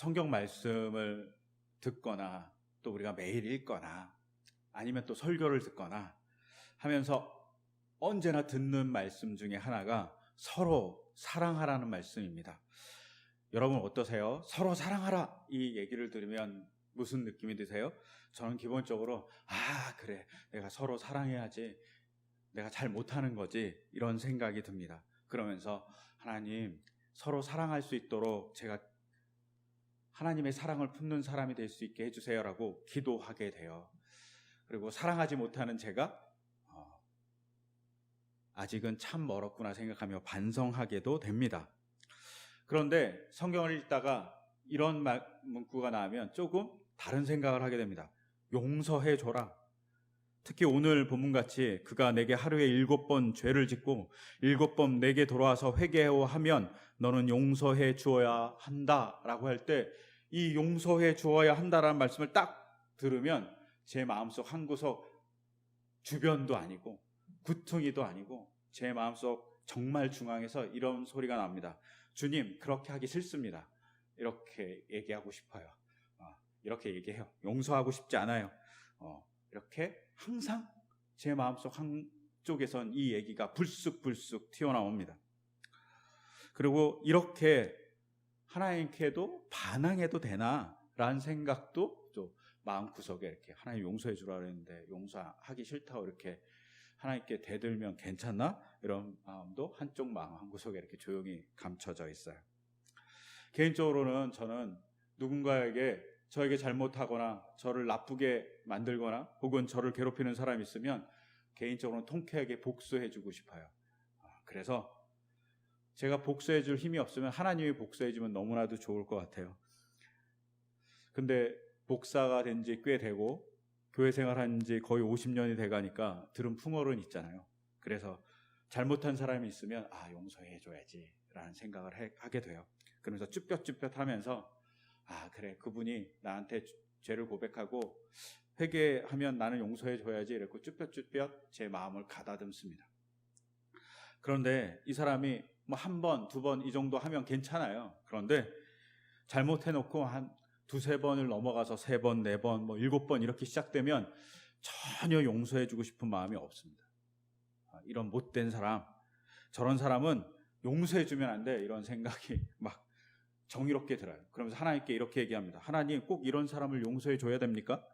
성경 말씀을 듣거나 또 우리가 매일 읽거나 아니면 또 설교를 듣거나 하면서 언제나 듣는 말씀 중에 하나가 서로 사랑하라는 말씀입니다. 여러분 어떠세요? 서로 사랑하라 이 얘기를 들으면 무슨 느낌이 드세요? 저는 기본적으로 그래, 내가 서로 사랑해야지, 내가 잘 못하는 거지, 이런 생각이 듭니다. 그러면서 하나님, 서로 사랑할 수 있도록 제가 하나님의 사랑을 품는 사람이 될 수 있게 해주세요라고 기도하게 돼요. 그리고 사랑하지 못하는 제가 아직은 참 멀었구나 생각하며 반성하게도 됩니다. 그런데 성경을 읽다가 이런 문구가 나오면 조금 다른 생각을 하게 됩니다. 용서해 줘라. 특히 오늘 본문같이 그가 내게 하루에 7번 죄를 짓고 7번 내게 돌아와서 회개하오 하면 너는 용서해 주어야 한다라고 할 때, 이 용서해 주어야 한다라는 말씀을 딱 들으면 제 마음속 한구석, 주변도 아니고 구퉁이도 아니고 제 마음속 정말 중앙에서 이런 소리가 납니다. 주님, 그렇게 하기 싫습니다. 이렇게 얘기하고 싶어요. 이렇게 얘기해요. 용서하고 싶지 않아요. 이렇게 항상 제 마음속 한쪽에선 이 얘기가 불쑥불쑥 튀어나옵니다. 그리고 이렇게 하나님께도 반항해도 되나? 라는 생각도 또 마음구석에 이렇게 하나님 용서해 주라 그랬는데 용서하기 싫다고 이렇게 하나님께 대들면 괜찮나? 이런 마음도 한쪽 마음 한구석에 이렇게 조용히 감춰져 있어요. 개인적으로는 저는 누군가에게 저에게 잘못하거나 저를 나쁘게 만들거나 혹은 저를 괴롭히는 사람이 있으면 개인적으로는 통쾌하게 복수해 주고 싶어요. 그래서 제가 복수해 줄 힘이 없으면 하나님이 복수해 주면 너무나도 좋을 것 같아요. 근데 목사가 된 지 꽤 되고 교회 생활한 지 거의 50년이 돼가니까 들은 풍어는 있잖아요. 그래서 잘못한 사람이 있으면 용서해 줘야지 라는 생각을 하게 돼요. 그러면서 쭈뼛쭈뼛 하면서 그래, 그분이 나한테 죄를 고백하고 회개하면 나는 용서해 줘야지 이랬고 쭈뼛쭈뼛 제 마음을 가다듬습니다. 그런데 이 사람이 뭐 한 번, 두 번 이 정도 하면 괜찮아요. 그런데 잘못해놓고 한 두세 번을 넘어가서 세 번, 네 번, 7번 이렇게 시작되면 전혀 용서해주고 싶은 마음이 없습니다. 이런 못된 사람, 저런 사람은 용서해주면 안 돼, 이런 생각이 막 정의롭게 들어요. 그러면서 하나님께 이렇게 얘기합니다. 하나님, 꼭 이런 사람을 용서해줘야 됩니까?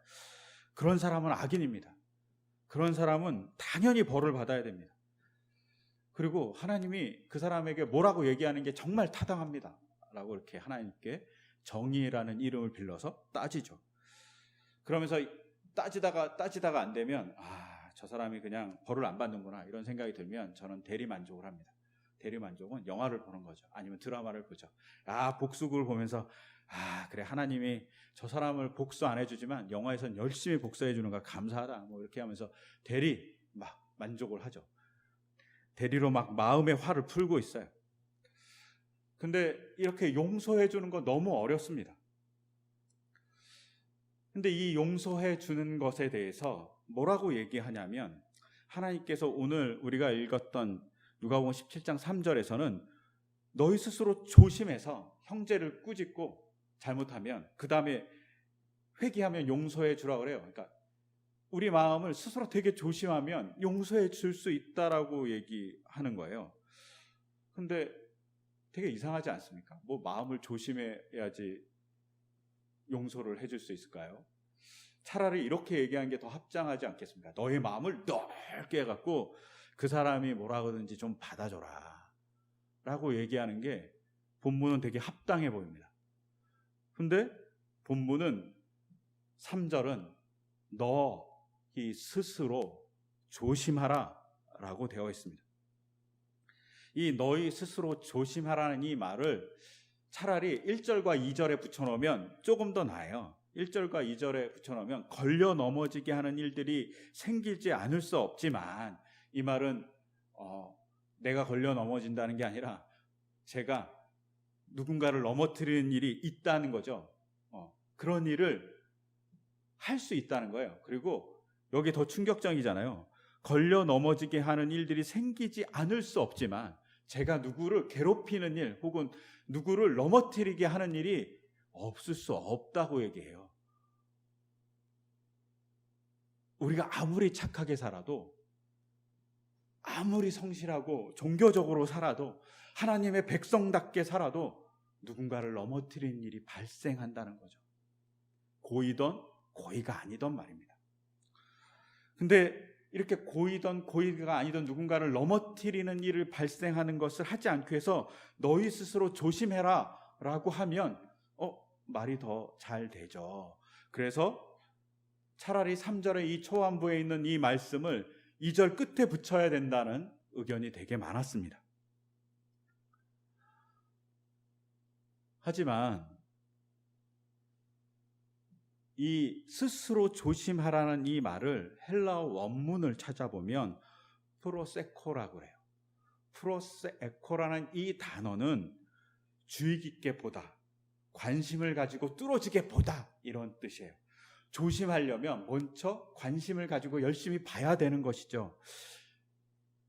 그런 사람은 악인입니다. 그런 사람은 당연히 벌을 받아야 됩니다. 그리고 하나님이 그 사람에게 뭐라고 얘기하는 게 정말 타당합니다 라고 이렇게 하나님께 정의라는 이름을 빌려서 따지죠. 그러면서 따지다가 안 되면 저 사람이 그냥 벌을 안 받는구나 이런 생각이 들면 저는 대리만족을 합니다. 대리만족은 영화를 보는 거죠. 아니면 드라마를 보죠. 복수극을 보면서 그래, 하나님이 저 사람을 복수 안 해주지만 영화에선 열심히 복수해 주는 거 감사하다 이렇게 하면서 만족을 하죠. 대리로 마음의 화를 풀고 있어요. 근데 이렇게 용서해 주는 건 너무 어렵습니다. 근데 이 용서해 주는 것에 대해서 뭐라고 얘기하냐면, 하나님께서 오늘 우리가 읽었던 누가복음 17장 3절에서는 너희 스스로 조심해서 형제를 꾸짖고 잘못하면 그 다음에 회개하면 용서해 주라 그래요. 그러니까 우리 마음을 스스로 되게 조심하면 용서해 줄 수 있다라고 얘기하는 거예요. 근데 되게 이상하지 않습니까? 마음을 조심해야지 용서를 해줄 수 있을까요? 차라리 이렇게 얘기하는 게 더 합당하지 않겠습니까? 너의 마음을 넓게 해갖고 그 사람이 뭐라고든지 좀 받아줘라 라고 얘기하는 게 본문은 되게 합당해 보입니다. 근데 본문은 3절은 너희 스스로 조심하라 라고 되어 있습니다. 이 너희 스스로 조심하라는 이 말을 차라리 1절과 2절에 붙여놓으면 조금 더 나아요. 1절과 2절에 붙여놓으면 걸려 넘어지게 하는 일들이 생기지 않을 수 없지만, 이 말은 내가 걸려 넘어진다는 게 아니라 제가 누군가를 넘어뜨리는 일이 있다는 거죠. 그런 일을 할 수 있다는 거예요. 그리고 여기 더 충격적이잖아요. 걸려 넘어지게 하는 일들이 생기지 않을 수 없지만 제가 누구를 괴롭히는 일 혹은 누구를 넘어뜨리게 하는 일이 없을 수 없다고 얘기해요. 우리가 아무리 착하게 살아도, 아무리 성실하고 종교적으로 살아도, 하나님의 백성답게 살아도 누군가를 넘어뜨리는 일이 발생한다는 거죠. 고이던 고의가 아니던 말입니다. 근데 이렇게 고이던 고의가 아니던 누군가를 넘어뜨리는 일을 발생하는 것을 하지 않기 위해서 너희 스스로 조심해라 라고 하면 말이 더 잘 되죠. 그래서 차라리 3절의 이 초반부에 있는 이 말씀을 2절 끝에 붙여야 된다는 의견이 되게 많았습니다. 하지만 이 스스로 조심하라는 이 말을 헬라어 원문을 찾아보면 프로세코라고 해요. 프로세코라는 이 단어는 주의 깊게 보다, 관심을 가지고 뚫어지게 보다, 이런 뜻이에요. 조심하려면 먼저 관심을 가지고 열심히 봐야 되는 것이죠.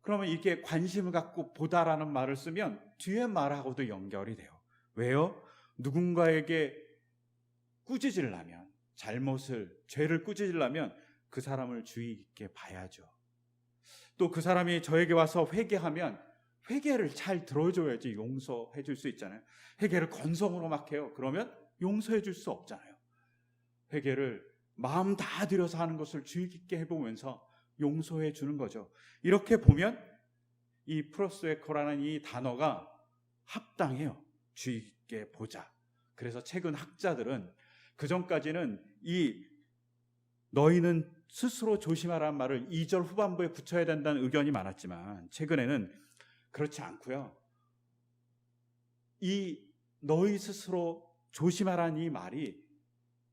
그러면 이게 관심을 갖고 보다라는 말을 쓰면 뒤에 말하고도 연결이 돼요. 왜요? 누군가에게 꾸짖으려면, 죄를 꾸짖으려면 그 사람을 주의 깊게 봐야죠. 또 그 사람이 저에게 와서 회개하면 회개를 잘 들어줘야지 용서해 줄 수 있잖아요. 회개를 건성으로 막 해요. 그러면 용서해 줄 수 없잖아요. 회개를 마음 다 들여서 하는 것을 주의 깊게 해보면서 용서해 주는 거죠. 이렇게 보면 이 프로세코라는 이 단어가 합당해요. 주의 깊게 보자. 그래서 최근 학자들은 그전까지는 이 너희는 스스로 조심하라는 말을 2절 후반부에 붙여야 된다는 의견이 많았지만 최근에는 그렇지 않고요. 이 너희 스스로 조심하라는 이 말이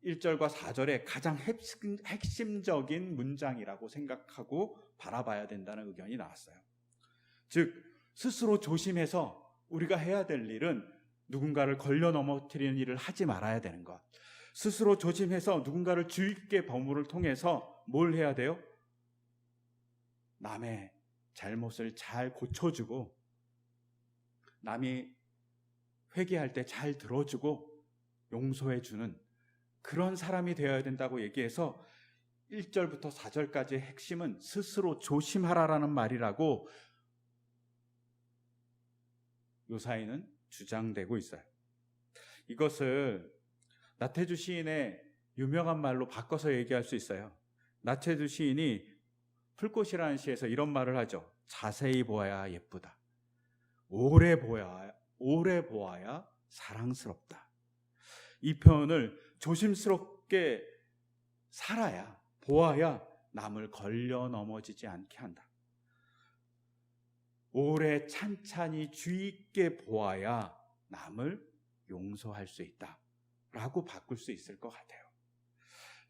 1절과 4절의 가장 핵심적인 문장이라고 생각하고 바라봐야 된다는 의견이 나왔어요. 즉 스스로 조심해서 우리가 해야 될 일은 누군가를 걸려 넘어뜨리는 일을 하지 말아야 되는 것. 스스로 조심해서 누군가를 주의 깊게 범우를 통해서 뭘 해야 돼요? 남의 잘못을 잘 고쳐주고, 남이 회개할 때 잘 들어주고 용서해주는 그런 사람이 되어야 된다고 얘기해서 1절부터 4절까지의 핵심은 스스로 조심하라라는 말이라고 요사이는 주장되고 있어요. 이것을 나태주 시인의 유명한 말로 바꿔서 얘기할 수 있어요. 나태주 시인이 풀꽃이라는 시에서 이런 말을 하죠. 자세히 보아야 예쁘다. 오래 보아야 사랑스럽다. 이 표현을 조심스럽게 살아야, 보아야 남을 걸려 넘어지지 않게 한다. 오래 찬찬히 주의 있게 보아야 남을 용서할 수 있다 라고 바꿀 수 있을 것 같아요.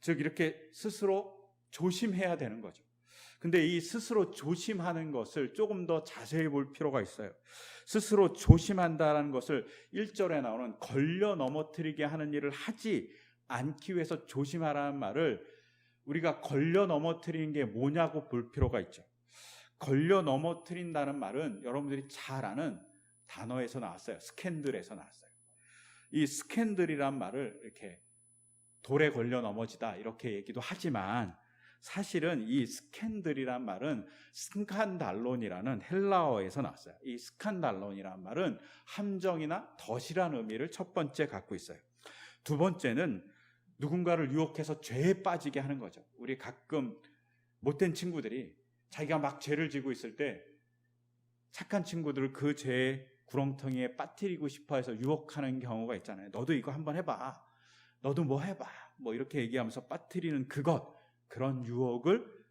즉 이렇게 스스로 조심해야 되는 거죠. 근데 이 스스로 조심하는 것을 조금 더 자세히 볼 필요가 있어요. 스스로 조심한다는 것을 1절에 나오는 걸려 넘어뜨리게 하는 일을 하지 않기 위해서 조심하라는 말을 우리가 걸려 넘어뜨리는 게 뭐냐고 볼 필요가 있죠. 걸려 넘어뜨린다는 말은 여러분들이 잘 아는 단어에서 나왔어요. 스캔들에서 나왔어요. 이 스캔들이란 말을 이렇게 돌에 걸려 넘어지다 이렇게 얘기도 하지만 사실은 이 스캔들이란 말은 스칸달론이라는 헬라어에서 나왔어요. 이 스칸달론이란 말은 함정이나 덫이라는 의미를 첫 번째 갖고 있어요. 두 번째는 누군가를 유혹해서 죄에 빠지게 하는 거죠. 우리 가끔 못된 친구들이 자기가 막 죄를 지고 있을 때 착한 친구들을 그 죄의 구렁텅이에 빠뜨리고 싶어 해서 유혹하는 경우가 있잖아요. 너도 이거 한번 해봐. 너도 뭐 해봐. 뭐 이렇게 얘기하면서 빠뜨리는 그런 유혹을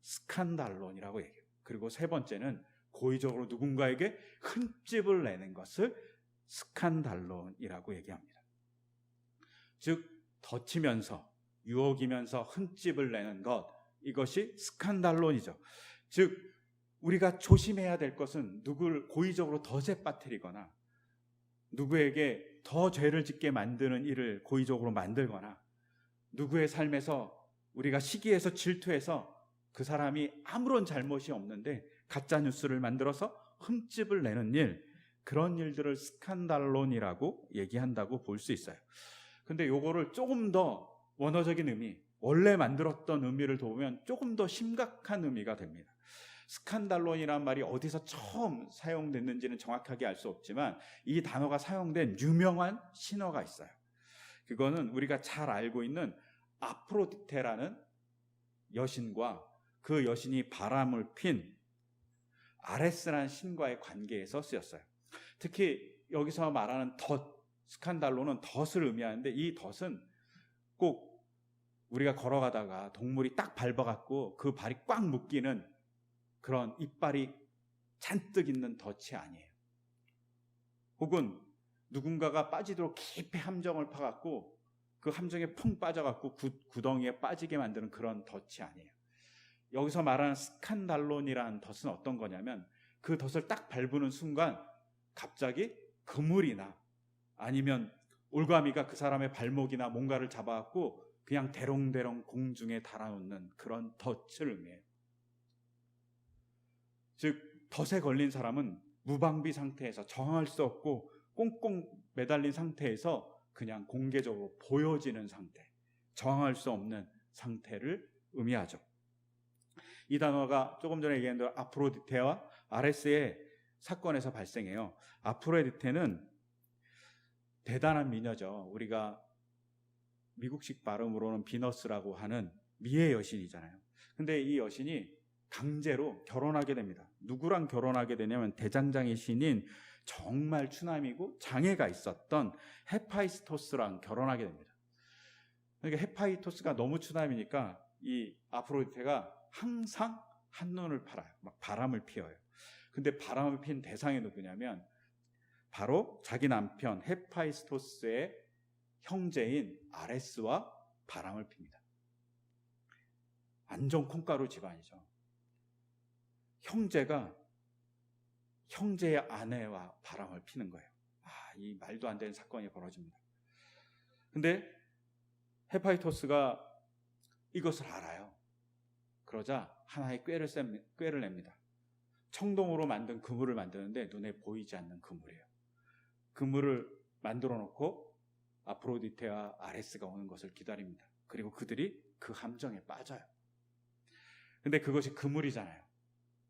스칸달론이라고 얘기해요. 그리고 세 번째는 고의적으로 누군가에게 흠집을 내는 것을 스칸달론이라고 얘기합니다. 즉 덧치면서 유혹이면서 흠집을 내는 것, 이것이 스칸달론이죠. 즉 우리가 조심해야 될 것은 누구를 고의적으로 덫에 빠뜨리거나 누구에게 더 죄를 짓게 만드는 일을 고의적으로 만들거나 누구의 삶에서 우리가 시기해서 질투해서 그 사람이 아무런 잘못이 없는데 가짜 뉴스를 만들어서 흠집을 내는 일, 그런 일들을 스칸달론이라고 얘기한다고 볼 수 있어요. 근데 요거를 조금 더 원어적인 의미, 원래 만들었던 의미를 보면 조금 더 심각한 의미가 됩니다. 스칸달론이라는 말이 어디서 처음 사용됐는지는 정확하게 알 수 없지만 이 단어가 사용된 유명한 신화가 있어요. 그거는 우리가 잘 알고 있는 아프로디테라는 여신과 그 여신이 바람을 핀 아레스라는 신과의 관계에서 쓰였어요. 특히 여기서 말하는 덫, 스칸달론은 덫을 의미하는데 이 덫은 꼭 우리가 걸어가다가 동물이 딱 밟아갖고 그 발이 꽉 묶이는 그런 이빨이 잔뜩 있는 덫이 아니에요. 혹은 누군가가 빠지도록 깊이 함정을 파갖고 그 함정에 펑 빠져갖고 구덩이에 빠지게 만드는 그런 덫이 아니에요. 여기서 말하는 스칸달론이라는 덫은 어떤 거냐면 그 덫을 딱 밟는 순간 갑자기 그물이나 아니면 올가미가 그 사람의 발목이나 뭔가를 잡아갖고 그냥 대롱대롱 공중에 달아놓는 그런 덫을 의미해요. 즉 덫에 걸린 사람은 무방비 상태에서 저항할 수 없고 꽁꽁 매달린 상태에서 그냥 공개적으로 보여지는 상태, 저항할 수 없는 상태를 의미하죠. 이 단어가 조금 전에 얘기한 대로 아프로디테와 아레스의 사건에서 발생해요. 아프로디테는 대단한 미녀죠. 우리가 미국식 발음으로는 비너스라고 하는 미의 여신이잖아요. 근데 이 여신이 강제로 결혼하게 됩니다. 누구랑 결혼하게 되냐면 대장장이 신인 정말 추남이고 장애가 있었던 헤파이스토스랑 결혼하게 됩니다. 그러니까 헤파이토스가 너무 추남이니까 이 아프로디테가 항상 한눈을 팔아요. 막 바람을 피워요. 근데 바람을 핀 대상이 누구냐면 바로 자기 남편 헤파이스토스의 형제인 아레스와 바람을 핍니다. 완전 콩가루 집안이죠. 형제가 형제의 아내와 바람을 피는 거예요. 이 말도 안 되는 사건이 벌어집니다. 근데 헤파이토스가 이것을 알아요. 그러자 하나의 꾀를 냅니다. 청동으로 만든 그물을 만드는데 눈에 보이지 않는 그물이에요. 그물을 만들어 놓고 아프로디테와 아레스가 오는 것을 기다립니다. 그리고 그들이 그 함정에 빠져요. 근데 그것이 그물이잖아요.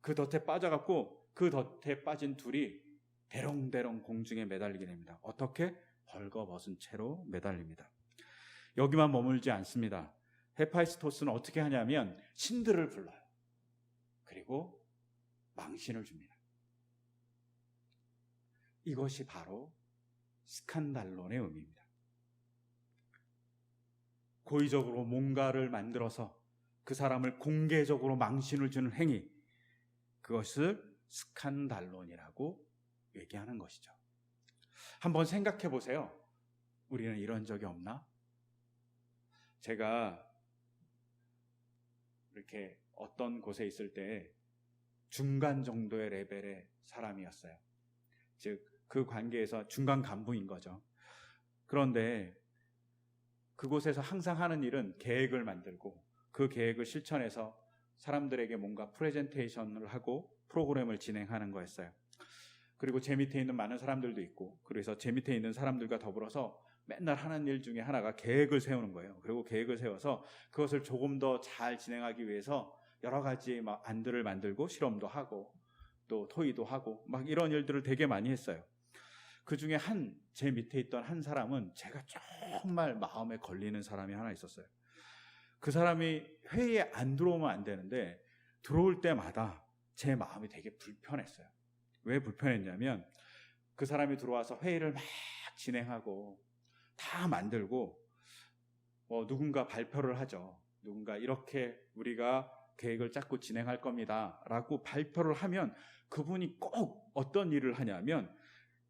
그 덫에 빠져갖고 그 덫에 빠진 둘이 대롱대롱 공중에 매달리게 됩니다. 어떻게? 벌거벗은 채로 매달립니다. 여기만 머물지 않습니다. 헤파이스토스는 어떻게 하냐면 신들을 불러요. 그리고 망신을 줍니다. 이것이 바로 스칸달론의 의미입니다. 고의적으로 뭔가를 만들어서 그 사람을 공개적으로 망신을 주는 행위, 그것을 스칸달론이라고 얘기하는 것이죠. 한번 생각해 보세요. 우리는 이런 적이 없나? 제가 이렇게 어떤 곳에 있을 때 중간 정도의 레벨의 사람이었어요. 즉, 그 관계에서 중간 간부인 거죠. 그런데 그곳에서 항상 하는 일은 계획을 만들고 그 계획을 실천해서 사람들에게 뭔가 프레젠테이션을 하고 프로그램을 진행하는 거였어요. 그리고 제 밑에 있는 많은 사람들도 있고, 그래서 제 밑에 있는 사람들과 더불어서 맨날 하는 일 중에 하나가 계획을 세우는 거예요. 그리고 계획을 세워서 그것을 조금 더 잘 진행하기 위해서 여러 가지 막 안들을 만들고 실험도 하고 또 토의도 하고 막 이런 일들을 되게 많이 했어요. 그 중에 제 밑에 있던 한 사람은 제가 정말 마음에 걸리는 사람이 하나 있었어요. 그 사람이 회의에 안 들어오면 안 되는데 들어올 때마다 제 마음이 되게 불편했어요. 왜 불편했냐면 그 사람이 들어와서 회의를 막 진행하고 다 만들고 누군가 발표를 하죠. 누군가 이렇게 우리가 계획을 짰고 진행할 겁니다 라고 발표를 하면 그분이 꼭 어떤 일을 하냐면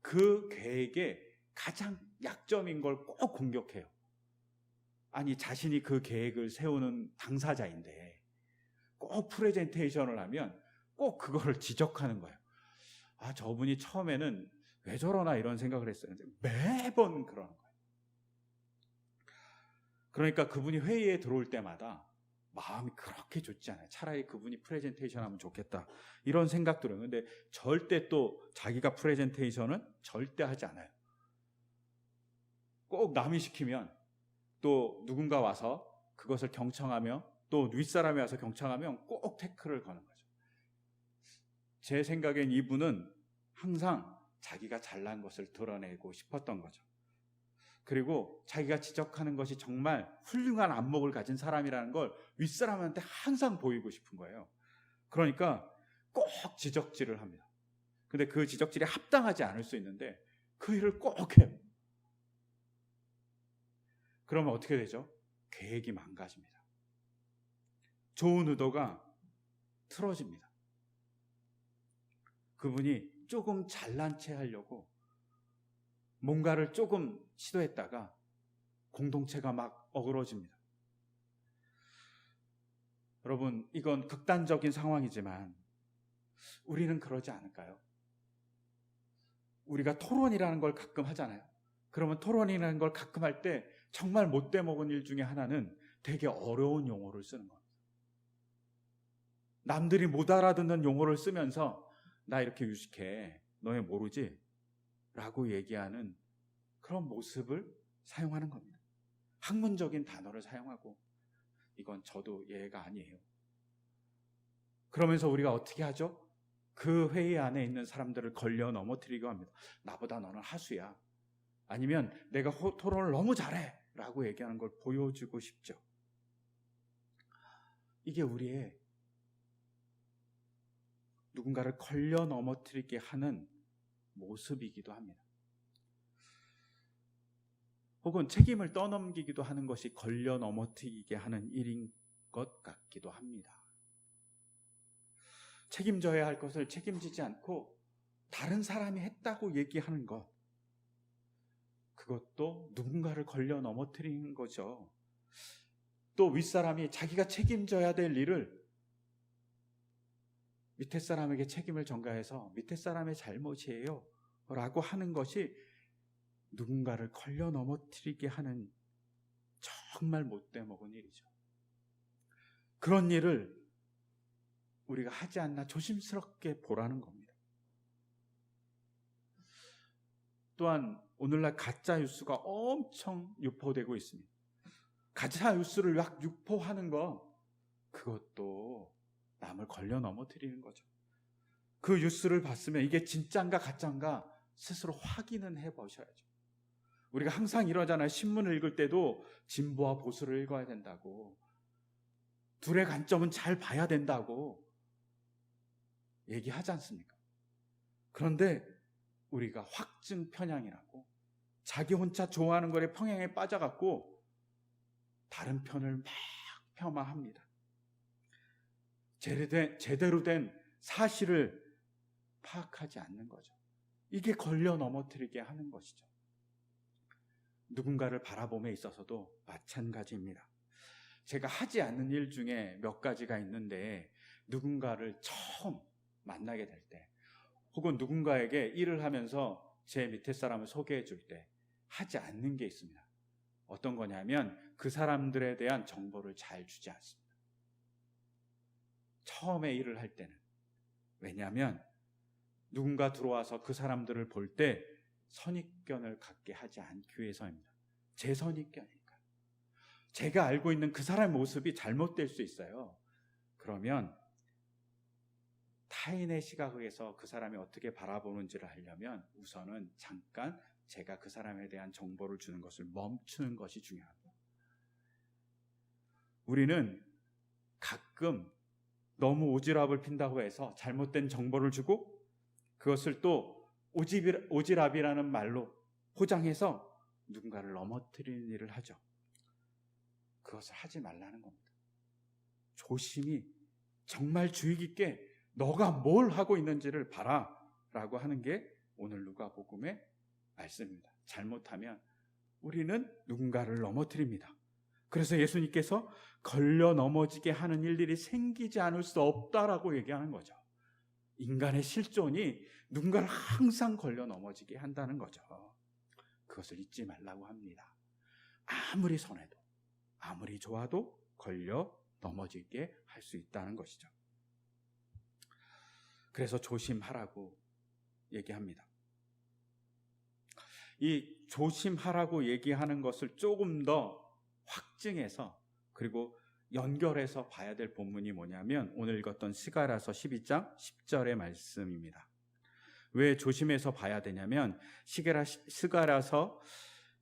그 계획의 가장 약점인 걸 꼭 공격해요. 아니, 자신이 그 계획을 세우는 당사자인데 꼭 프레젠테이션을 하면 꼭 그거를 지적하는 거예요. 저분이 처음에는 왜 저러나 이런 생각을 했어요. 매번 그러는 거예요. 그러니까 그분이 회의에 들어올 때마다 마음이 그렇게 좋지 않아요. 차라리 그분이 프레젠테이션 하면 좋겠다, 이런 생각 들어요. 근데 절대 또 자기가 프레젠테이션은 절대 하지 않아요. 꼭 남이 시키면 또 누군가 와서 그것을 경청하며 또 윗사람이 와서 경청하면 꼭 태클을 거는 거죠. 제 생각엔 이분은 항상 자기가 잘난 것을 드러내고 싶었던 거죠. 그리고 자기가 지적하는 것이 정말 훌륭한 안목을 가진 사람이라는 걸 윗사람한테 항상 보이고 싶은 거예요. 그러니까 꼭 지적질을 합니다. 근데 그 지적질이 합당하지 않을 수 있는데 그 일을 꼭 해요. 그러면 어떻게 되죠? 계획이 망가집니다. 좋은 의도가 틀어집니다. 그분이 조금 잘난 체 하려고 뭔가를 조금 시도했다가 공동체가 막 어그러집니다. 여러분, 이건 극단적인 상황이지만 우리는 그러지 않을까요? 우리가 토론이라는 걸 가끔 하잖아요. 그러면 토론이라는 걸 가끔 할 때 정말 못돼 먹은 일 중에 하나는 되게 어려운 용어를 쓰는 겁니다. 남들이 못 알아듣는 용어를 쓰면서 나 이렇게 유식해, 너네 모르지? 라고 얘기하는 그런 모습을 사용하는 겁니다. 학문적인 단어를 사용하고, 이건 저도 예가 아니에요. 그러면서 우리가 어떻게 하죠? 그 회의 안에 있는 사람들을 걸려 넘어뜨리고 합니다. 나보다 너는 하수야. 아니면 내가 토론을 너무 잘해 라고 얘기하는 걸 보여주고 싶죠. 이게 우리의 누군가를 걸려 넘어뜨리게 하는 모습이기도 합니다. 혹은 책임을 떠넘기기도 하는 것이 걸려 넘어뜨리게 하는 일인 것 같기도 합니다. 책임져야 할 것을 책임지지 않고 다른 사람이 했다고 얘기하는 것, 그것도 누군가를 걸려 넘어뜨리는 거죠. 또 윗사람이 자기가 책임져야 될 일을 밑에 사람에게 책임을 전가해서 밑에 사람의 잘못이에요 라고 하는 것이 누군가를 걸려 넘어뜨리게 하는 정말 못돼 먹은 일이죠. 그런 일을 우리가 하지 않나 조심스럽게 보라는 겁니다. 또한 오늘날 가짜 뉴스가 엄청 유포되고 있습니다. 가짜 뉴스를 막 유포하는 거, 그것도 남을 걸려 넘어뜨리는 거죠. 그 뉴스를 봤으면 이게 진짜인가 가짜인가 스스로 확인은 해보셔야죠. 우리가 항상 이러잖아요. 신문을 읽을 때도 진보와 보수를 읽어야 된다고, 둘의 관점은 잘 봐야 된다고 얘기하지 않습니까? 그런데 우리가 확증 편향이라고 자기 혼자 좋아하는 거에 평양에 빠져갖고 다른 편을 막 폄하합니다. 제대로 된 사실을 파악하지 않는 거죠. 이게 걸려 넘어뜨리게 하는 것이죠. 누군가를 바라봄에 있어서도 마찬가지입니다. 제가 하지 않는 일 중에 몇 가지가 있는데, 누군가를 처음 만나게 될 때, 혹은 누군가에게 일을 하면서 제 밑에 사람을 소개해 줄 때 하지 않는 게 있습니다. 어떤 거냐면 그 사람들에 대한 정보를 잘 주지 않습니다. 처음에 일을 할 때는. 왜냐하면 누군가 들어와서 그 사람들을 볼 때 선입견을 갖게 하지 않기 위해서입니다. 제 선입견이니까. 제가 알고 있는 그 사람의 모습이 잘못될 수 있어요. 그러면 타인의 시각에서 그 사람이 어떻게 바라보는지를 알려면 우선은 잠깐 제가 그 사람에 대한 정보를 주는 것을 멈추는 것이 중요합니다. 우리는 가끔 너무 오지랖을 핀다고 해서 잘못된 정보를 주고 그것을 또 오지랖이라는 말로 포장해서 누군가를 넘어뜨리는 일을 하죠. 그것을 하지 말라는 겁니다. 조심히 정말 주의 깊게 너가 뭘 하고 있는지를 봐라 라고 하는 게 오늘 누가복음의 말씀입니다. 잘못하면 우리는 누군가를 넘어뜨립니다. 그래서 예수님께서 걸려 넘어지게 하는 일들이 생기지 않을 수 없다라고 얘기하는 거죠. 인간의 실존이 누군가를 항상 걸려 넘어지게 한다는 거죠. 그것을 잊지 말라고 합니다. 아무리 선해도, 아무리 좋아도 걸려 넘어지게 할 수 있다는 것이죠. 그래서 조심하라고 얘기합니다. 이 조심하라고 얘기하는 것을 조금 더 확증해서 그리고 연결해서 봐야 될 본문이 뭐냐면 오늘 읽었던 스가랴서 12장 10절의 말씀입니다. 왜 조심해서 봐야 되냐면 스가랴서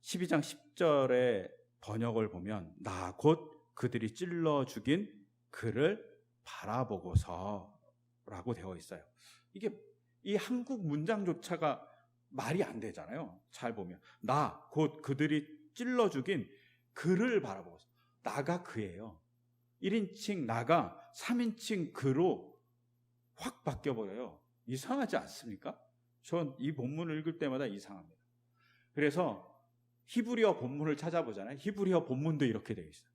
12장 10절의 번역을 보면 나 곧 그들이 찔러 죽인 그를 바라보고서라고 되어 있어요. 이게 이 한국 문장조차가 말이 안 되잖아요. 잘 보면 나 곧 그들이 찔러 죽인 그를 바라보고서. 나가 그예요. 1인칭 나가 3인칭 그로 확 바뀌어버려요. 이상하지 않습니까? 전 이 본문을 읽을 때마다 이상합니다. 그래서 히브리어 본문을 찾아보잖아요. 히브리어 본문도 이렇게 되어 있어요.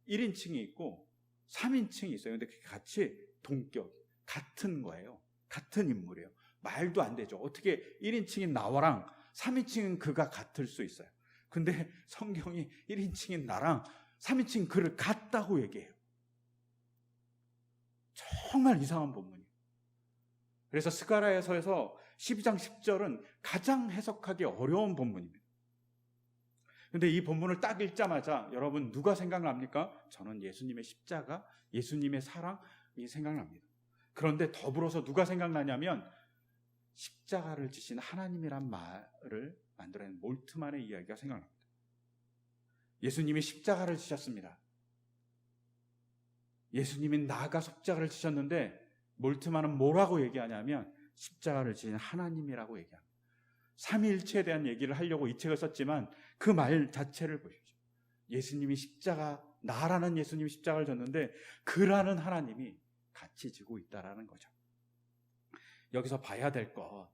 1인칭이 있고 3인칭이 있어요. 근데 같이 동격, 같은 거예요. 같은 인물이에요. 말도 안 되죠. 어떻게 1인칭인 나와랑 3인칭인 그가 같을 수 있어요. 근데 성경이 1인칭인 나랑 3인칭 그를 같다고 얘기해요. 정말 이상한 본문이에요. 그래서 스가랴서에서 12장 10절은 가장 해석하기 어려운 본문입니다. 근데 이 본문을 딱 읽자마자 여러분 누가 생각납니까? 저는 예수님의 십자가, 예수님의 사랑이 생각납니다. 그런데 더불어서 누가 생각나냐면 십자가를 지신 하나님이란 말을 만들어낸 몰트만의 이야기가 생각납니다. 예수님이 십자가를 지셨습니다. 예수님이 나아가 십자가를 지셨는데 몰트만은 뭐라고 얘기하냐면 십자가를 지신 하나님이라고 얘기합니다. 삼위일체에 대한 얘기를 하려고 이 책을 썼지만 그 말 자체를 보십시오. 예수님이 십자가, 나라는 예수님이 십자가를 졌는데 그라는 하나님이 같이 지고 있다라는 거죠. 여기서 봐야 될 것,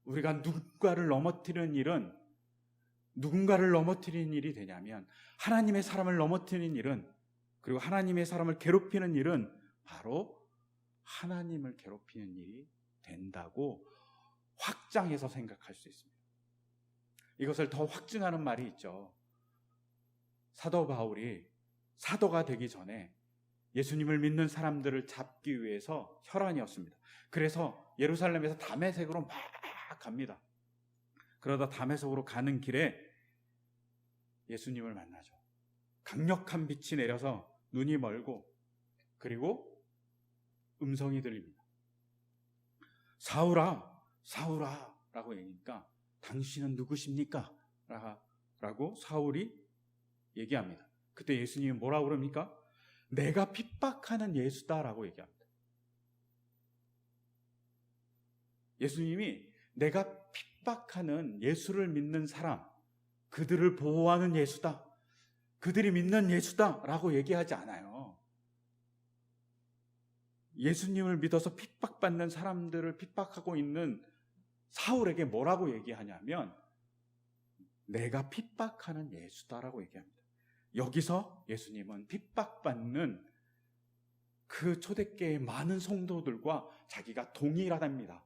우리가 누군가를 넘어뜨리는 일이 되냐면 하나님의 사람을 넘어뜨리는 일은, 그리고 하나님의 사람을 괴롭히는 일은 바로 하나님을 괴롭히는 일이 된다고 확장해서 생각할 수 있습니다. 이것을 더 확증하는 말이 있죠. 사도 바울이 사도가 되기 전에 예수님을 믿는 사람들을 잡기 위해서 혈안이었습니다. 그래서 예루살렘에서 다메섹으로 막 갑니다. 그러다 다메섹으로 가는 길에 예수님을 만나죠. 강력한 빛이 내려서 눈이 멀고 그리고 음성이 들립니다. 사울아, 사울아 라고 얘기하니까 당신은 누구십니까? 라고 사울이 얘기합니다. 그때 예수님이 뭐라고 그럽니까? 내가 핍박하는 예수다라고 얘기합니다. 예수님이 내가 핍박하는 예수를 믿는 사람, 그들을 보호하는 예수다, 그들이 믿는 예수다라고 얘기하지 않아요. 예수님을 믿어서 핍박받는 사람들을 핍박하고 있는 사울에게 뭐라고 얘기하냐면 내가 핍박하는 예수다라고 얘기합니다. 여기서 예수님은 핍박받는 그 초대교회의 많은 성도들과 자기가 동일하답니다.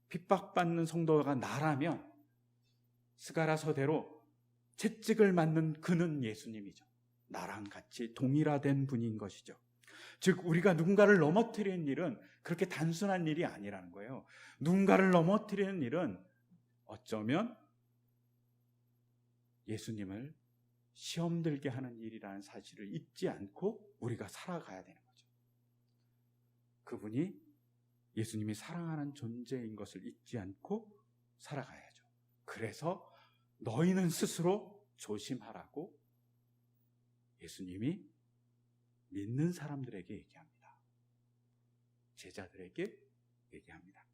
핍박받는 성도가 나라면 스가랴서대로 채찍을 맞는 그는 예수님이죠. 나랑 같이 동일화된 분인 것이죠. 즉 우리가 누군가를 넘어뜨리는 일은 그렇게 단순한 일이 아니라는 거예요. 누군가를 넘어뜨리는 일은 어쩌면 예수님을 시험 들게 하는 일이라는 사실을 잊지 않고 우리가 살아가야 되는 거죠. 그분이 예수님이 사랑하는 존재인 것을 잊지 않고 살아가야죠. 그래서 너희는 스스로 조심하라고 예수님이 믿는 사람들에게 얘기합니다. 제자들에게 얘기합니다.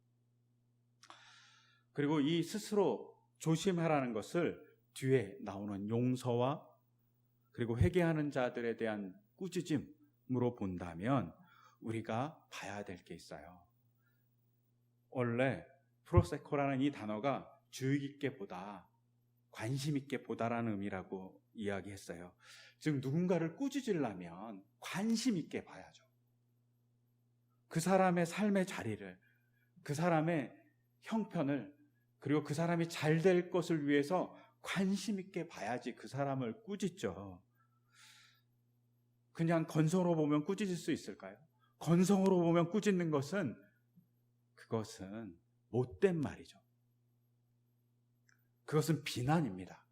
그리고 이 스스로 조심하라는 것을 뒤에 나오는 용서와 그리고 회개하는 자들에 대한 꾸짖음으로 본다면 우리가 봐야 될 게 있어요. 원래 프로세코라는 이 단어가 주의 깊게 보다, 관심 있게 보다라는 의미라고 이야기했어요. 즉 누군가를 꾸짖으려면 관심 있게 봐야죠. 그 사람의 삶의 자리를, 그 사람의 형편을, 그리고 그 사람이 잘 될 것을 위해서 관심 있게 봐야지 그 사람을 꾸짖죠. 그냥 건성으로 보면 꾸짖을 수 있을까요? 건성으로 보면 꾸짖는 그것은 못된 말이죠. 그것은 비난입니다.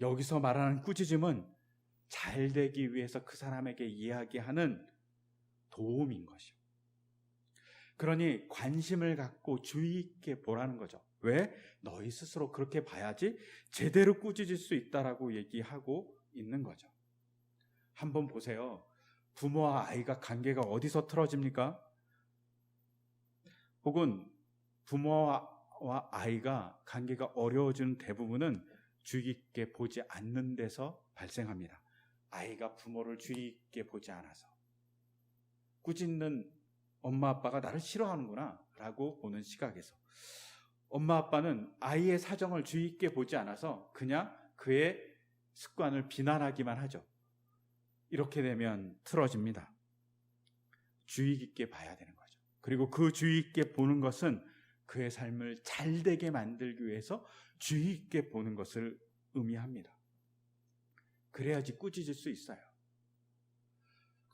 여기서 말하는 꾸짖음은 잘 되기 위해서 그 사람에게 이야기하는 도움인 것이요. 그러니 관심을 갖고 주의 있게 보라는 거죠. 왜? 너희 스스로 그렇게 봐야지 제대로 꾸짖을 수 있다라고 얘기하고 있는 거죠. 한번 보세요. 부모와 아이가 관계가 어디서 틀어집니까? 혹은 부모와 아이가 관계가 어려워지는 대부분은 주의 있게 보지 않는 데서 발생합니다. 아이가 부모를 주의 있게 보지 않아서 꾸짖는 엄마 아빠가 나를 싫어하는구나 라고 보는 시각에서 엄마 아빠는 아이의 사정을 주의 있게 보지 않아서 그냥 그의 습관을 비난하기만 하죠. 이렇게 되면 틀어집니다. 주의 깊게 봐야 되는 거죠. 그리고 그 주의 있게 보는 것은 그의 삶을 잘 되게 만들기 위해서 주의 있게 보는 것을 의미합니다. 그래야지 꾸짖을 수 있어요.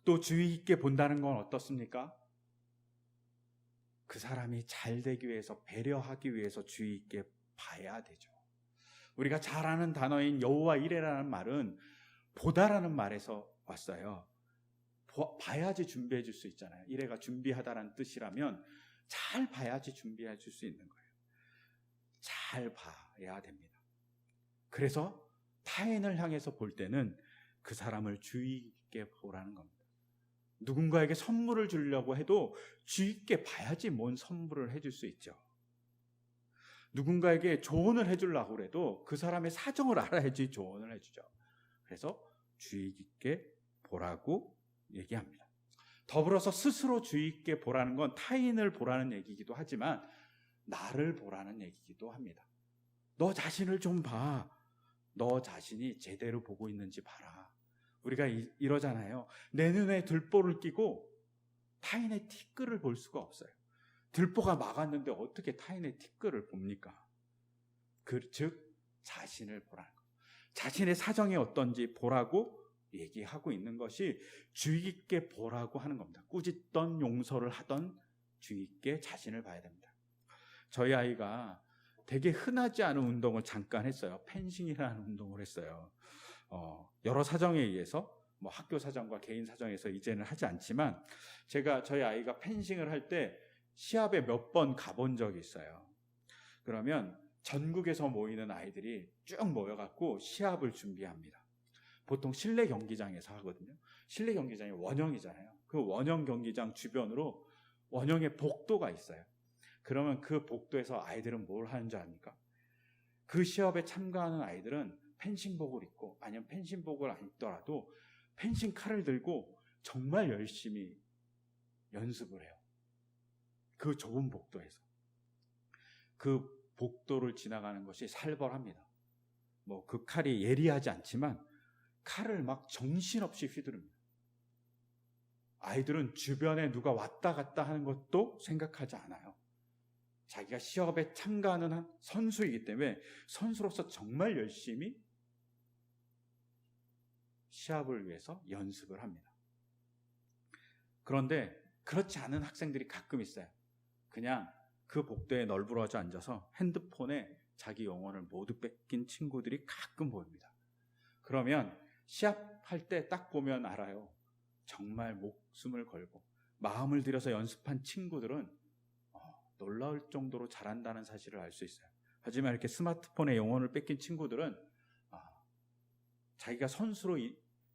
또 주의 있게 본다는 건 어떻습니까? 그 사람이 잘 되기 위해서, 배려하기 위해서 주의 있게 봐야 되죠. 우리가 잘 아는 단어인 여호와 이레라는 말은 보다라는 말에서 왔어요. 봐야지 준비해 줄 수 있잖아요. 이래가 준비하다라는 뜻이라면 잘 봐야지 준비해 줄 수 있는 거예요. 잘 봐야 됩니다. 그래서 타인을 향해서 볼 때는 그 사람을 주의 있게 보라는 겁니다. 누군가에게 선물을 주려고 해도 주의 있게 봐야지 뭔 선물을 해줄 수 있죠. 누군가에게 조언을 해주려고 해도 그 사람의 사정을 알아야지 조언을 해주죠. 그래서 주의 깊게 보라고 얘기합니다. 더불어서 스스로 주의 깊게 보라는 건 타인을 보라는 얘기이기도 하지만 나를 보라는 얘기이기도 합니다. 너 자신을 좀 봐. 너 자신이 제대로 보고 있는지 봐라. 우리가 이러잖아요. 내 눈에 들보를 끼고 타인의 티끌을 볼 수가 없어요. 들보가 막았는데 어떻게 타인의 티끌을 봅니까? 즉 자신을 보라는 것. 자신의 사정이 어떤지 보라고 얘기하고 있는 것이 주의 깊게 보라고 하는 겁니다. 꾸짖던 용서를 하던 주의 깊게 자신을 봐야 됩니다. 저희 아이가 되게 흔하지 않은 운동을 잠깐 했어요. 펜싱이라는 운동을 했어요. 여러 사정에 의해서 뭐 학교 사정과 개인 사정에서 이제는 하지 않지만 제가 저희 아이가 펜싱을 할 때 시합에 몇 번 가본 적이 있어요. 그러면 전국에서 모이는 아이들이 쭉 모여갖고 시합을 준비합니다. 보통 실내 경기장에서 하거든요. 실내 경기장이 원형이잖아요. 그 원형 경기장 주변으로 원형의 복도가 있어요. 그러면 그 복도에서 아이들은 뭘 하는 줄 압니까? 그 시합에 참가하는 아이들은 펜싱복을 입고, 아니면 펜싱복을 안 입더라도 펜싱 칼을 들고 정말 열심히 연습을 해요. 그 좁은 복도에서. 그 복도를 지나가는 것이 살벌합니다. 뭐 그 칼이 예리하지 않지만 칼을 막 정신없이 휘두릅니다. 아이들은 주변에 누가 왔다 갔다 하는 것도 생각하지 않아요. 자기가 시합에 참가하는 선수이기 때문에 선수로서 정말 열심히 시합을 위해서 연습을 합니다. 그런데 그렇지 않은 학생들이 가끔 있어요. 그냥 그 복도에 널브러져 앉아서 핸드폰에 자기 영혼을 모두 뺏긴 친구들이 가끔 보입니다. 그러면 시합할 때 딱 보면 알아요. 정말 목숨을 걸고 마음을 들여서 연습한 친구들은 놀라울 정도로 잘한다는 사실을 알 수 있어요. 하지만 이렇게 스마트폰에 영혼을 뺏긴 친구들은 자기가 선수로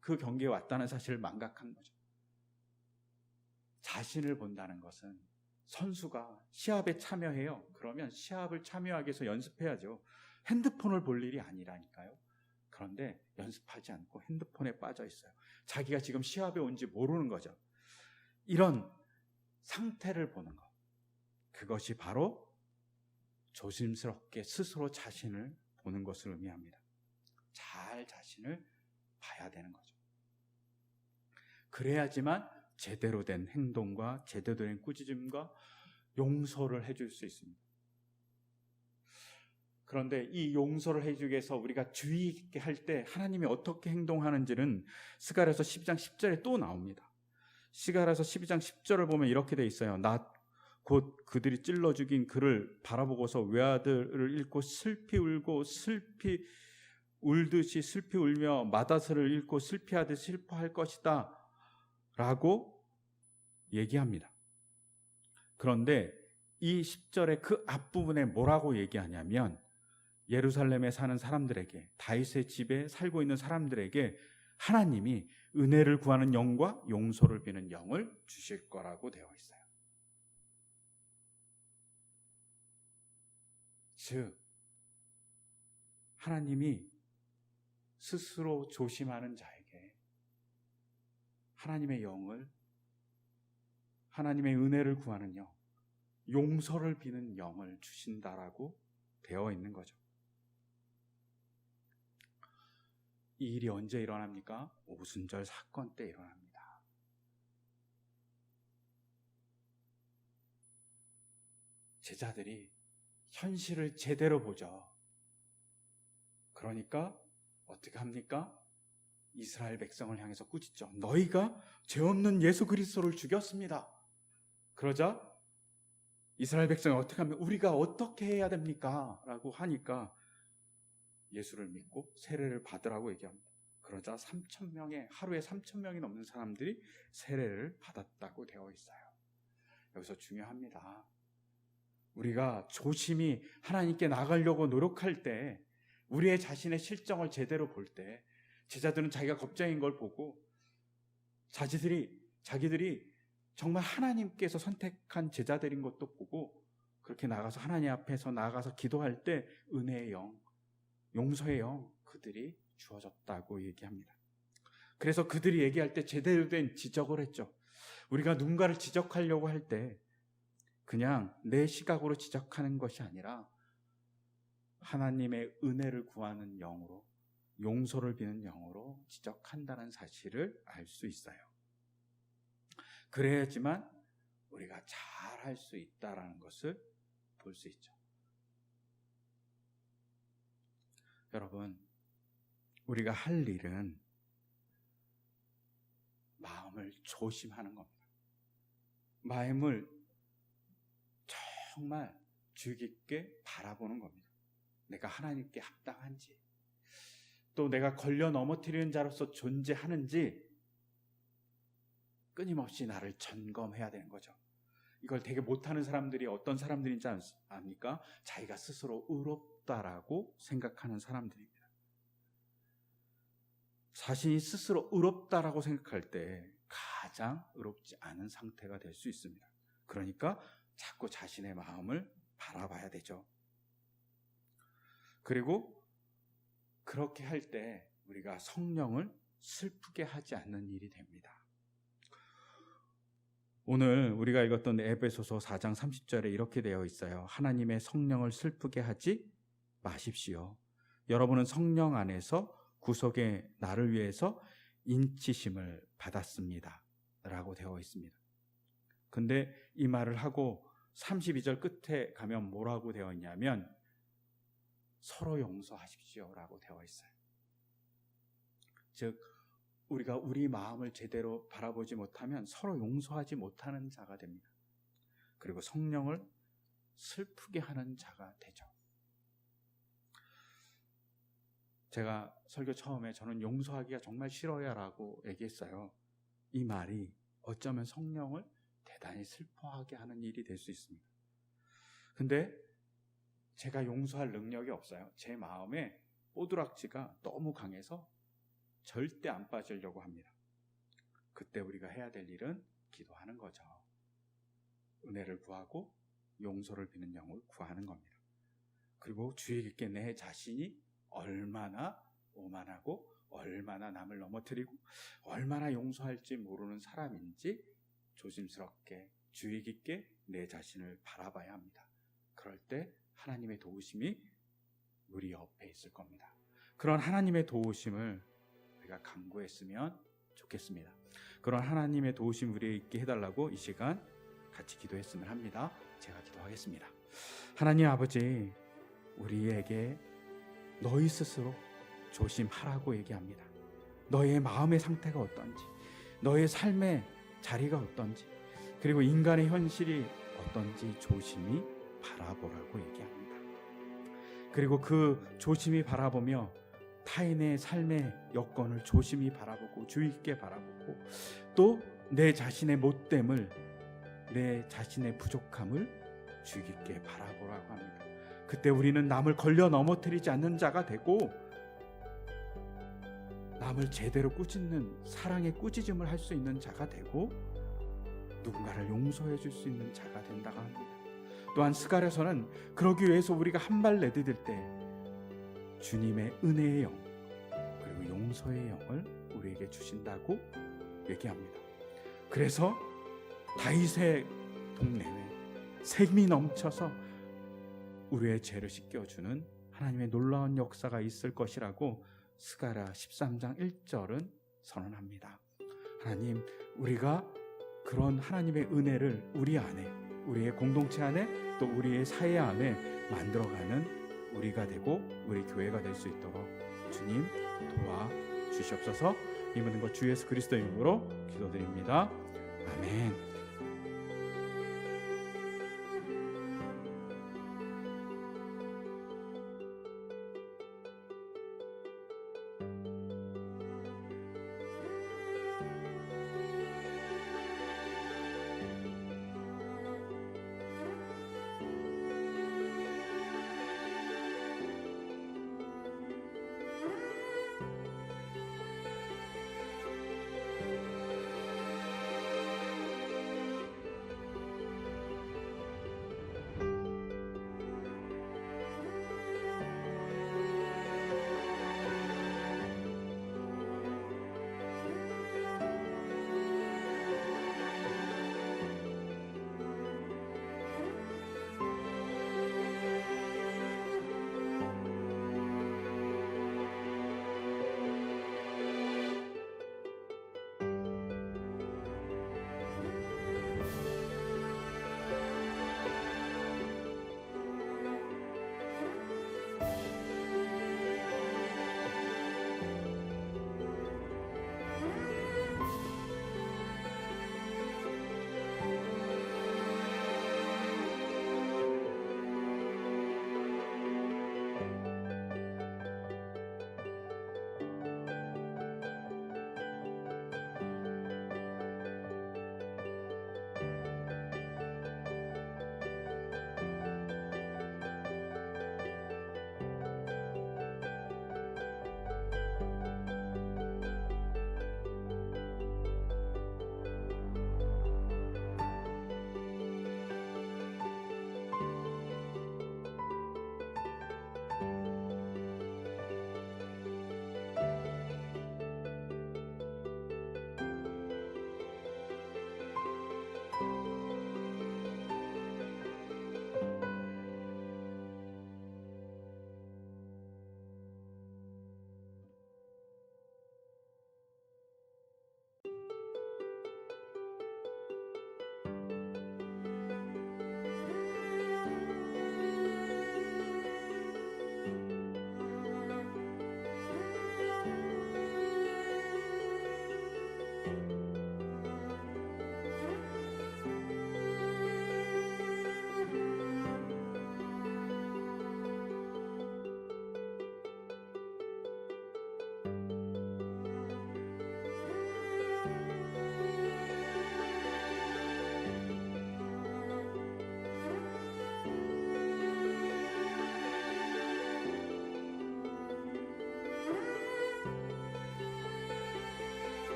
그 경기에 왔다는 사실을 망각한 거죠. 자신을 본다는 것은 선수가 시합에 참여해요. 그러면 시합을 참여하기 위해서 연습해야죠. 핸드폰을 볼 일이 아니라니까요. 그런데 연습하지 않고 핸드폰에 빠져 있어요. 자기가 지금 시합에 온지 모르는 거죠. 이런 상태를 보는 것. 그것이 바로 조심스럽게 스스로 자신을 보는 것을 의미합니다. 잘 자신을 봐야 되는 거죠. 그래야지만 제대로 된 행동과 제대로 된 꾸짖음과 용서를 해줄 수 있습니다. 그런데 이 용서를 해주기 위해서 우리가 주의 있게 할 때 하나님이 어떻게 행동하는지는 스가랴서 12장 10절에 또 나옵니다. 스가랴서 12장 10절을 보면 이렇게 돼 있어요. 나 곧 그들이 찔러 죽인 그를 바라보고서 외아들을 잃고 슬피 울고 슬피 울듯이 슬피 울며 맏아들을 잃고 슬피하듯 슬퍼할 것이다 라고 얘기합니다. 그런데 이 10절의 그 앞부분에 뭐라고 얘기하냐면 예루살렘에 사는 사람들에게, 다윗의 집에 살고 있는 사람들에게 하나님이 은혜를 구하는 영과 용서를 비는 영을 주실 거라고 되어 있어요. 즉 하나님이 스스로 조심하는 자에게 하나님의 영을, 하나님의 은혜를 구하는 영, 용서를 비는 영을 주신다라고 되어 있는 거죠. 이 일이 언제 일어납니까? 오순절 사건 때 일어납니다. 제자들이 현실을 제대로 보죠. 그러니까 어떻게 합니까? 이스라엘 백성을 향해서 꾸짖죠. 너희가 죄 없는 예수 그리스도를 죽였습니다. 그러자 이스라엘 백성이 어떻게 하면 우리가 어떻게 해야 됩니까? 라고 하니까 예수를 믿고 세례를 받으라고 얘기합니다. 그러자 3,000명의 하루에 3,000명이 넘는 사람들이 세례를 받았다고 되어 있어요. 여기서 중요합니다. 우리가 조심히 하나님께 나가려고 노력할 때, 우리의 자신의 실정을 제대로 볼 때, 제자들은 자기가 겁쟁인 걸 보고 자기들이 정말 하나님께서 선택한 제자들인 것도 보고 그렇게 나가서 하나님 앞에서 나가서 기도할 때 은혜의 영, 용서의 영 그들이 주어졌다고 얘기합니다. 그래서 그들이 얘기할 때 제대로 된 지적을 했죠. 우리가 누군가를 지적하려고 할 때 그냥 내 시각으로 지적하는 것이 아니라 하나님의 은혜를 구하는 영으로, 용서를 비는 영으로 지적한다는 사실을 알 수 있어요. 그래야지만 우리가 잘 할 수 있다는 것을 볼 수 있죠. 여러분, 우리가 할 일은 마음을 조심하는 겁니다. 마음을 정말 주의 깊게 바라보는 겁니다. 내가 하나님께 합당한지, 또 내가 걸려 넘어뜨리는 자로서 존재하는지 끊임없이 나를 점검해야 되는 거죠. 이걸 되게 못하는 사람들이 어떤 사람들인지 압니까? 자기가 스스로 의롭다라고 생각하는 사람들입니다. 자신이 스스로 의롭다라고 생각할 때 가장 의롭지 않은 상태가 될 수 있습니다. 그러니까 자꾸 자신의 마음을 바라봐야 되죠. 그리고 그렇게 할 때 우리가 성령을 슬프게 하지 않는 일이 됩니다. 오늘 우리가 읽었던 에베소서 4장 30절에 이렇게 되어 있어요. 하나님의 성령을 슬프게 하지 마십시오. 여러분은 성령 안에서 구속의 나를 위해서 인치심을 받았습니다 라고 되어 있습니다. 근데 이 말을 하고 32절 끝에 가면 뭐라고 되어 있냐면 서로 용서하십시오 라고 되어 있어요. 즉 우리가 우리 마음을 제대로 바라보지 못하면 서로 용서하지 못하는 자가 됩니다. 그리고 성령을 슬프게 하는 자가 되죠. 제가 설교 처음에 저는 용서하기가 정말 싫어요 라고 얘기했어요. 이 말이 어쩌면 성령을 대단히 슬퍼하게 하는 일이 될 수 있습니다. 근데 제가 용서할 능력이 없어요. 제 마음에 뽀드락지가 너무 강해서 절대 안 빠지려고 합니다. 그때 우리가 해야 될 일은 기도하는 거죠. 은혜를 구하고 용서를 비는 영을 구하는 겁니다. 그리고 주의 깊게 내 자신이 얼마나 오만하고 얼마나 남을 넘어뜨리고 얼마나 용서할지 모르는 사람인지 조심스럽게 주의 깊게 내 자신을 바라봐야 합니다. 그럴 때 하나님의 도우심이 우리 옆에 있을 겁니다. 그런 하나님의 도우심을 우리가 간구했으면 좋겠습니다. 그런 하나님의 도우심 우리에게 있게 해달라고 이 시간 같이 기도했으면 합니다. 제가 기도하겠습니다. 하나님 아버지, 우리에게 너희 스스로 조심하라고 얘기합니다. 너의 마음의 상태가 어떤지, 너의 삶의 자리가 어떤지, 그리고 인간의 현실이 어떤지 조심히 바라보라고 얘기합니다. 그리고 그 조심히 바라보며 타인의 삶의 여건을 조심히 바라보고 주의 깊게 바라보고 또 내 자신의 못됨을, 내 자신의 부족함을 주의 깊게 바라보라고 합니다. 그때 우리는 남을 걸려 넘어뜨리지 않는 자가 되고 남을 제대로 꾸짖는 사랑의 꾸짖음을 할 수 있는 자가 되고 누군가를 용서해 줄 수 있는 자가 된다고 합니다. 또한 스가랴서는 그러기 위해서 우리가 한 발 내디딜 때 주님의 은혜의 영 그리고 용서의 영을 우리에게 주신다고 얘기합니다. 그래서 다윗의 동네에 샘이 넘쳐서 우리의 죄를 씻겨주는 하나님의 놀라운 역사가 있을 것이라고 스가랴 13장 1절은 선언합니다. 하나님, 우리가 그런 하나님의 은혜를 우리 안에, 우리의 공동체 안에 또 우리의 사회 안에 만들어가는 우리가 되고 우리 교회가 될 수 있도록 주님 도와주시옵소서. 이 모든 것 주 예수 그리스도의 이름으로 기도드립니다. 아멘.